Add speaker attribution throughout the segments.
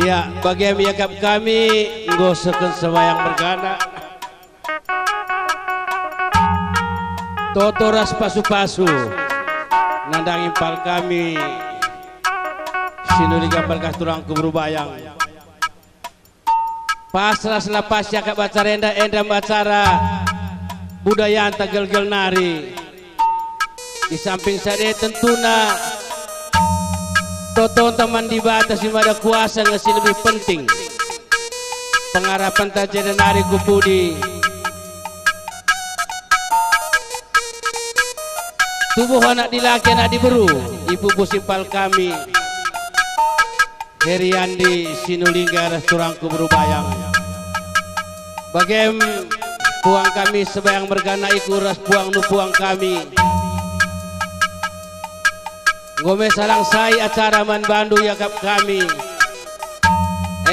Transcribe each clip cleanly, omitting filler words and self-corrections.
Speaker 1: Ya, bagi yakap kami ngosekeun sembayang bergana. Totoras pasu-pasu nandang impal kami sinuli gambar kasturang kubrubayang. Pasrah selapas yakap acara enda acara budaya antagel-gel nari. Di samping saya tentuna Toton teman di batas di mana kuasa ngasih lebih penting pengharapan tajam dan hari kupudi tubuh anak dilaki anak diberu ibu musimpal kami Heriandi Sinulingga Resturangku Berubayang bagem puang kami sebayang bergana iku ras puang nu puang kami Gome salang sai acara man Bandu yakap kami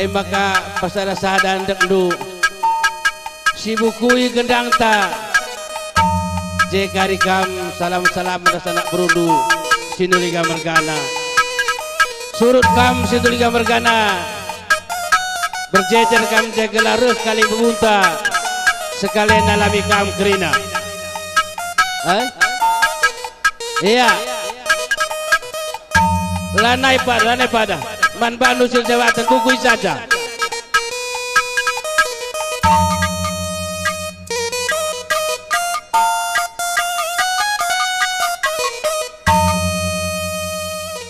Speaker 1: maka pasara sadan dekdu sibukui gendang ta jekarikam salam-salam sanak berundu Sinulingga Mergana surut kam Sinulingga Mergana berjejer kam jegelaruh kali begunta sekalian alami kam kerina iya lanai pada man Bandu silsewatan kukui saja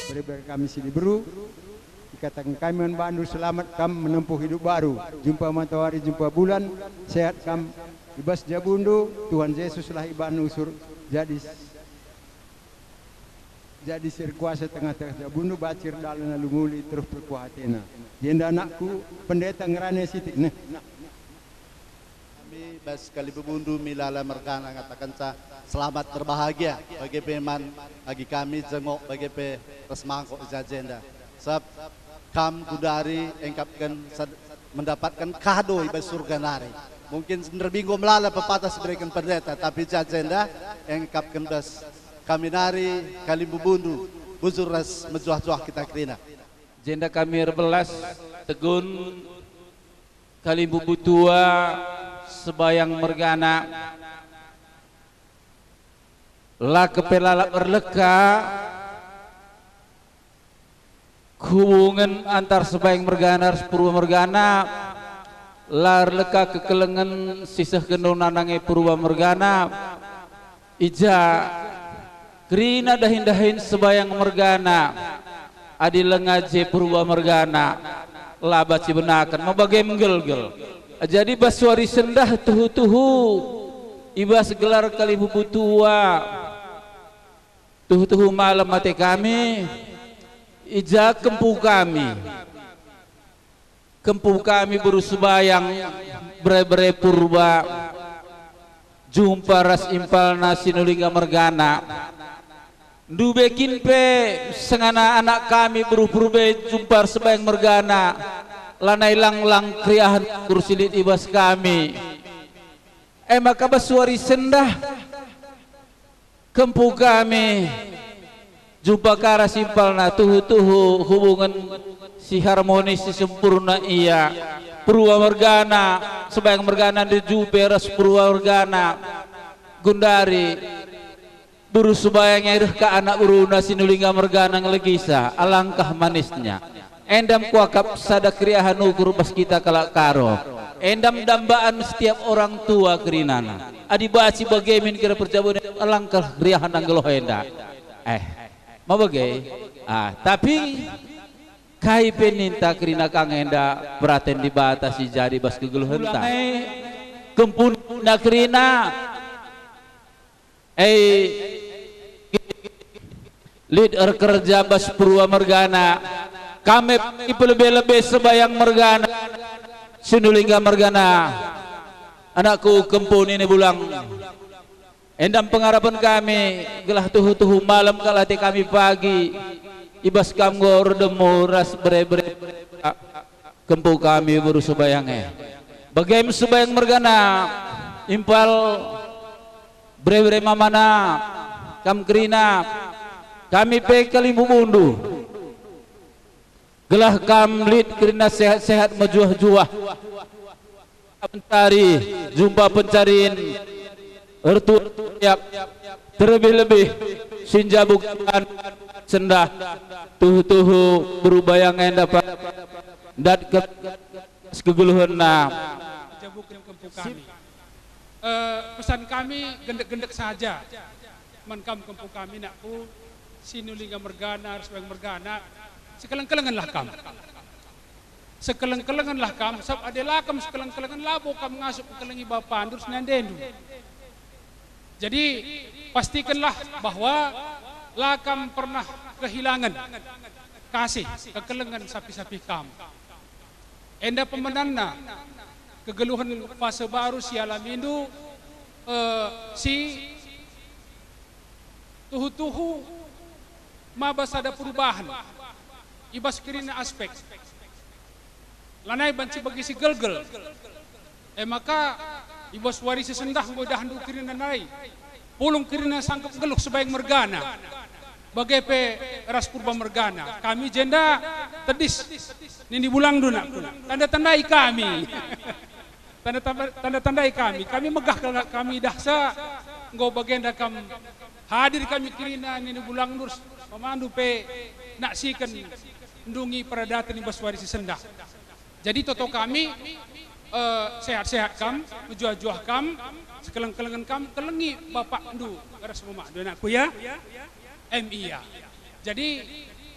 Speaker 2: beri kami sini beru dikatakan kami man Bandu selamat kami menempuh hidup baru jumpa matahari jumpa bulan sehat kami ibas jabundu Tuhan Yesus lah iban usur jadi sirkuasa tengah-tengah bundu bacir dalana lumuli terus perkuatena jenda anakku pendeta ngerane sitik nah
Speaker 3: kami bas kali bebundu milala Mergana ngatakan selamat berbahagia bagi peman bagi kami jengok bagi pe resmangko jajenda sebab kam kudari engkapkan mendapatkan kado ibas surga nari mungkin nerbinggo melala pepatah seberikan pendeta tapi jajenda engkapkan bas kami nari kali bubundu buzur ras mejuah-juah kita kerina
Speaker 4: jenda kami rebelas tegun kali bubutua sebayang Mergana la kepelala berleka hubungan antar sebayang Mergana Purwa Mergana la leka kekelengan sisah kendong nanange Purwa Mergana ija Krina dahin-dahin sebayang Mergana adi lengaje Purwa Mergana laba cibenakan mabagai menggel-gel jadi baswari sendah tuhu-tuhu ibas gelar kali bubutua tuhu-tuhu malam mati kami ija kempu kami berusubayang bre-bre Purwa jumpa ras impalna Sinulingga Mergana dubekin pe sengana anak kami berubah jumpa sebayang Mergana lanai lang-lang kriahan kursilit ibas kami maka basuari sendah kempu kami jumpa kara simpalna tuhu-tuhu hubungan si harmonis si sempurna iya Purwa Mergana sebayang Mergana di juberas Purwa Mergana Gundari buru subayang irah ke anak uruna Sinulingga Mergana ngelegisa alangkah manisnya endam kuakap sada kriahan ukur bas kita kalak karo endam dambaan setiap orang tua kerinana adi baci bagaimana kira perjabuan alangkah kriahan anggelo enda mau bagai tapi kai peninta kerina kang enda peraten dibatasi jadi bas kegelu henta kempun nakrina leader kerja bas Purwa Mergana kami lebih-lebih sebayang Mergana Sinulingga Mergana anakku kempun ini bulang endam pengharapan kami gelah tuhu-tuhu malam kalati kami pagi ibas kamgor demu ras bre-bre kempu kami baru sebayangnya bagaimana sebayang Mergana impal bre-bre mamana kam kerina kami pe kali bubundu gelah kamlit kerana sehat-sehat majuah-juah mencari jumpa pencariin ertu tiap terlebih-lebih sinjabukan sendah tuhu berubayang dapat dat ke keguluhan
Speaker 5: Jabukan kempu kami. Pesan kami gendek-gendek saja. Mankam kempu kami nakku sinulinga mergana harus mergana sekeleng-kelenganlah kam. Sekeleng-kelenganlah kam sab adalah kam sekeleng-kelengan labo kam ngasup kelengi bapa andus nandendu. Jadi pastikanlah bahwa lakam pernah kehilangan kasih kekelengan sapi-sapi kam. Enda pemenanna kegeluhan fase baru si alamindu si tuhu-tuhu mabas ada perubahan ibas kirina aspek lanai banci bagi si gelgel maka ibas warisi sendah ngodahan du kirina nai pulung kirina sangkep geluk sebaik mergana bagai pe ras purba mergana kami jenda tedis nini bulang duna tanda-tandai kami tanda-tandai kami megah kami dahsa nggo bagian dakam hadir kami kirina nini bulang dur pemandu pe naksikan ndungi peradatan ibas warisi sendah jadi toto kami sehat-sehat kam juah-juah kam sekeleng-kelengan kam kelengi bapak ndu ras mama anakku ya MIA. Jadi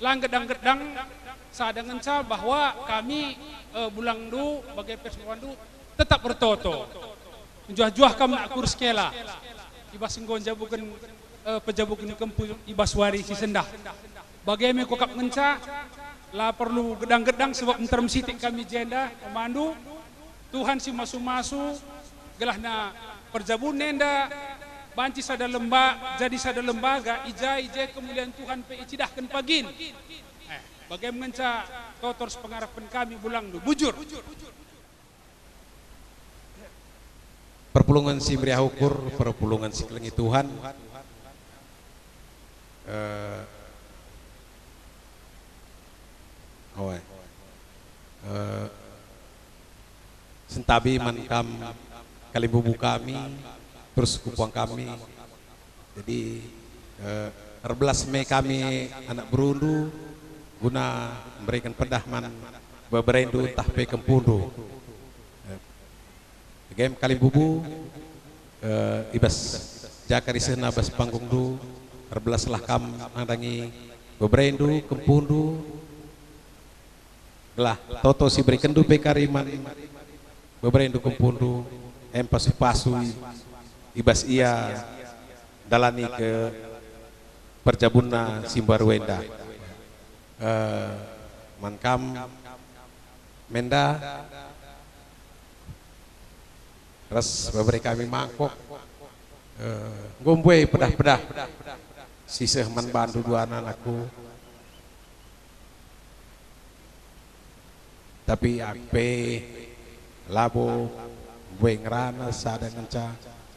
Speaker 5: langgedang-gedang sadangan sa bahwa kami bulang du bagai persekuandu tetap bertoto. Juah-juah kam nak kurs kela. Ibas nggon jabukan pejabukan kempu ibas wari si sendah. Bagai me kokap ngenca la perlu gedang-gedang sebab enterem sitik kami jenda pemandu Tuhan si masu-masu gelahna perjabun nenda banci sada jadi sada lembaga ija kemuliaan Tuhan pe icidahkan pagin bagai mengenca totor pengarapan kami bulang du bujur
Speaker 6: perpulungan si meriah ukur perpulungan si kelengi Tuhan sentabi mankam kalimbubu kami terus kupuang kami jadi 14 Mei kami anak berundu guna memberikan pedahman beberendu tahpe kempundu game kalimbubu ibas jakari sena bas panggung du 14 lah kam andangi beberendu kempundu lah toto si berikan du pe kariman beberendu kempundu pasu ibas ia dalani ke perjabunna Simbarwenda mankam menda ras babere kami mangkok gombwe pedah-pedah siseh man bandu dua anakku tapi akpe labo bueng rana sada ngenca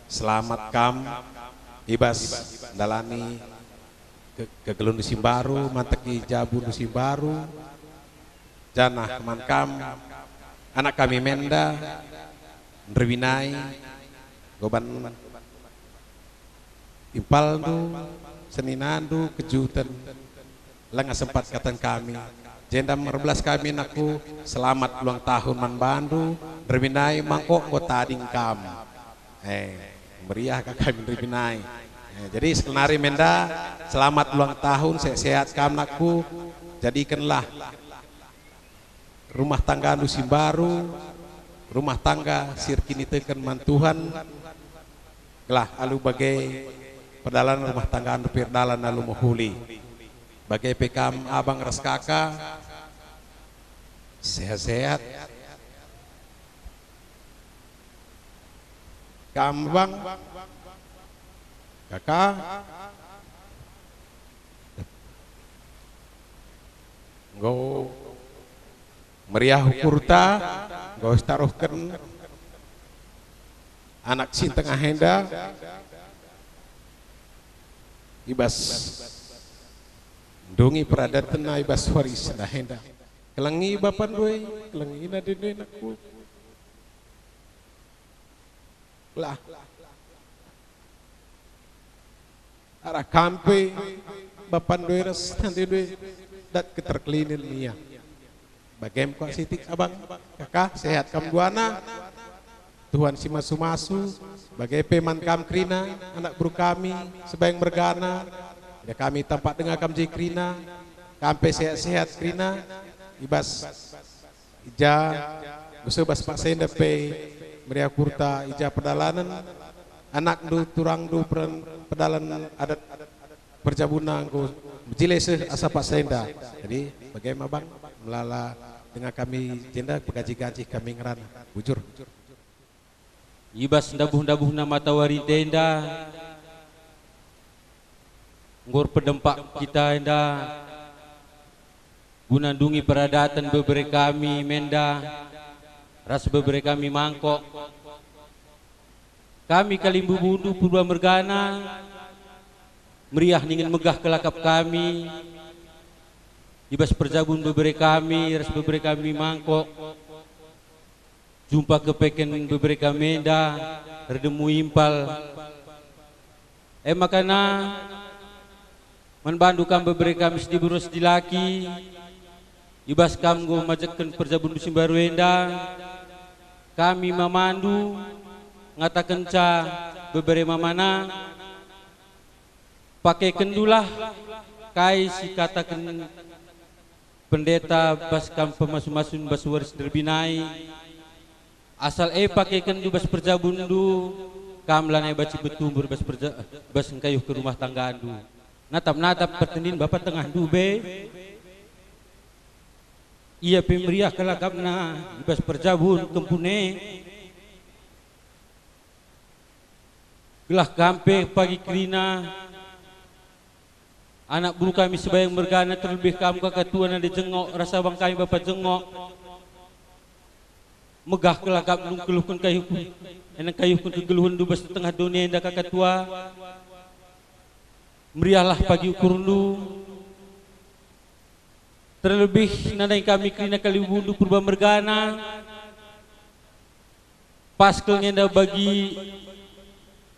Speaker 6: selamat kam ibas dalani kegelun di Simbaru manteki jabu di Simbaru janah mankam anak kami menda nrewinai goban impaldu seninandu kejutan lenga sempat katan kami jenda 14 kami naku selamat ulang tahun man bandu nrewinai mangkok ngotading kam meriah kakak nrewinai jadi sekenari menda selamat ulang tahun sehat kam naku jadikanlah rumah tangga nu Simbaru rumah tangga sirkini teken mantuhan lah alu bagai pedalan rumah tangga anu pirdalan alu mohuli bagai pekam abang ras kakak sehat-sehat kambang kakak go meriah ukurta go taruhkan anak sin tengah henda ibas dungi peradatan ibas waris dah henda kelengi bapan doi, kelengi na dini nakku. Lah. Arah kampe bapan doi ras nanti doi dat keterkelinin niya. Bagaim kok sitik abang, kakak sehat kam duana. Tuhan si masu-masu, bagai peman kam krina, anak buru kami, sebayang mergana, ya kami tampak dengar kam krina, kampe sehat-sehat krina, ibas ija, gusu bas pak senda pe, meriah kurta ija pedalanan, anak du turang du pedalan adat perjabunang ku jilese asa pak senda. Jadi bagaimana bang melala dengan kami jenda pekaji-kaji kami ngeran bujur.
Speaker 1: Ibas dabuh-dabuh na matawari tenda ngor pedempak kita enda gunandungi peradatan beberapa kami menda ras beberapa kami mangkok kami kalimbu bundu purba mergana meriah ningin megah kelakap kami ibas perjabun beberapa kami ras beberapa kami mangkok jumpa kepeken beberapa menda redemu impal makana manbandu kam beberapa kami di burus di laki ibas kam go majekan perjabun musim baru enda kami memandu ngatakan ca beberapa mana pakai kendulah kai si katakan pendeta bas kam pemasu-masun bas waris terbinai asal pakai kendu bas perjabundu kamlan baci betumbur bas engkayuh ke rumah tangga andu natap pertendin bapak tengah du be ia pemeriah kelakapna bas perjabun kempune gelah kampe pagi krina anak buru kami sebayang mergana terlebih kamu kakatuan ada jengok rasa bang kami bapak jengok megah kelakap nung keluhkan kayu enang kayu kun kegeluhan du bas tengah dunia enda kakak tua meriahlah pagi ukurundu terlebih nanai kami krina kali bundu purba mergana paskel ngenda bagi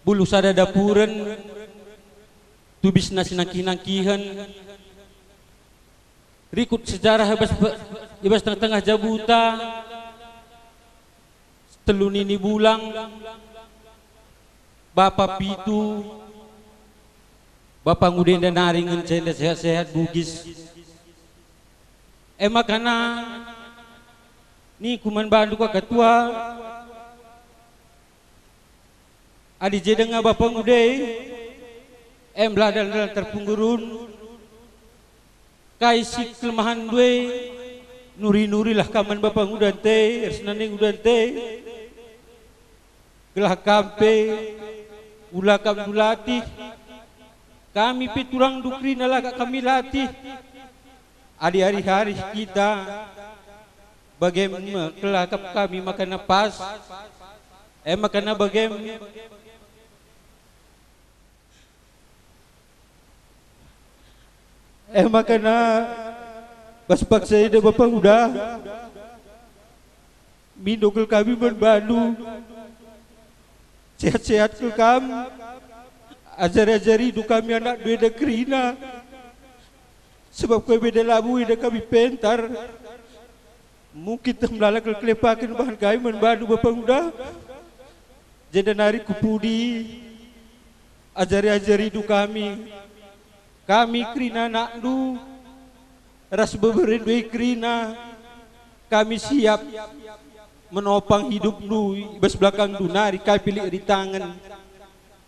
Speaker 1: bulu sada dapuran tubis nasi nangki-nangkihan rikut sejarah ibas tengah-tengah jabuta telun ini bulang bapak pitu bapak nguden dan naringan cenda sehat-sehat bugis makana ni kuman bandu ka ketua adi jedeng bapak ngude beladal terpunggurun kai si kelemahan due nuri-nuri lah kaman bapak ngudan te resnane ngudan te gelah kampe ulah kami latih kami piturang dukri nalaga kami latih hari kita bagaimana kelakap kami makan pas makan bagaimana makan pas paksa ide bapak udah mindogel kami berbandu sehat-sehat ke kami ajar-ajari hidup kami anak beda kerina sebab kau beda labu ida kami pentar mungkin temlalak kelepakan bahan kami membantu bapak muda jadi nari kupudi ajari-ajari hidup kami kerina nak du ras beberin dua kerina kami siap menopang hidup du bas belakang du nari kami pilih di tangan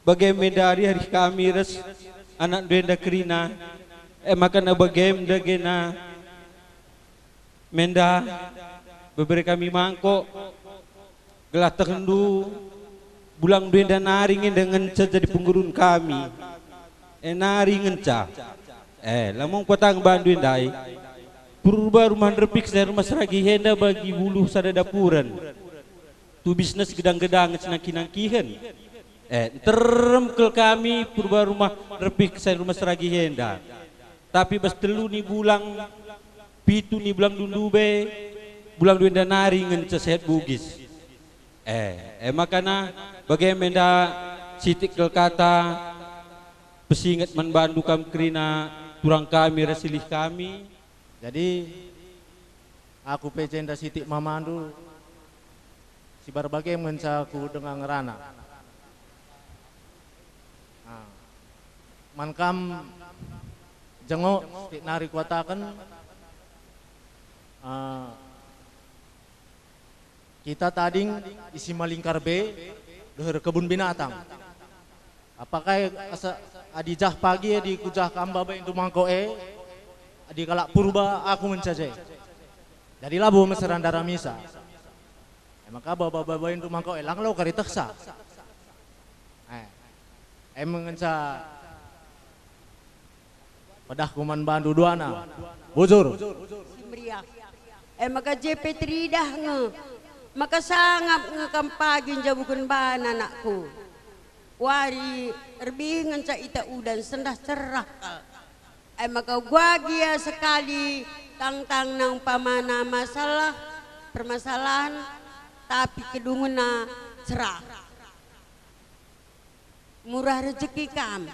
Speaker 1: bagaimana dari hari kami ras anak denda kerina makan bagaimana gena menda beberapa kami mangkok gelah terkendu bulang denda naringin dengan jadi penggurun kami naringin ca lamong patang banduin dai purba rumah repik saya rumah seragi henda bagi bulu sada dapuran tu bisnis gedang-gedang senaki-nakihan teremkel kami purba rumah repik saya rumah seragi henda tapi bas telu ni bulang pitu ni bulang dundube bulang duenda nari ngenca sehat bugis makana bagaimana sitik kata pesingat membantu kam kerina turang kami rasilih kami.
Speaker 7: Jadi aku pecenda sitik mamandu si berbagai mencaku dengan ngerana. Mankam jengok nari kuatakan kita tading isi malingkar B doher kebun binatang. Apakah adijah pagi di kujah kamba baik itu mangko adi kalak purba aku mencajai. Jadi labu meseran darah misa. Maka bawa itu mangko lang lo kari teksa. Mengenca pedah kuman bandu duana bujur
Speaker 8: meriah maka JP tridah maka sangap ngekam pagi jabukan bahan anakku wari lebih ngenca ita udan sendah cerah maka gua gia sekali tang nang pamana permasalahan tapi kedunguna cerah murah rezeki kam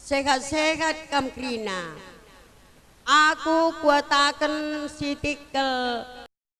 Speaker 8: sehat-sehat kam krina aku kuatakan sitik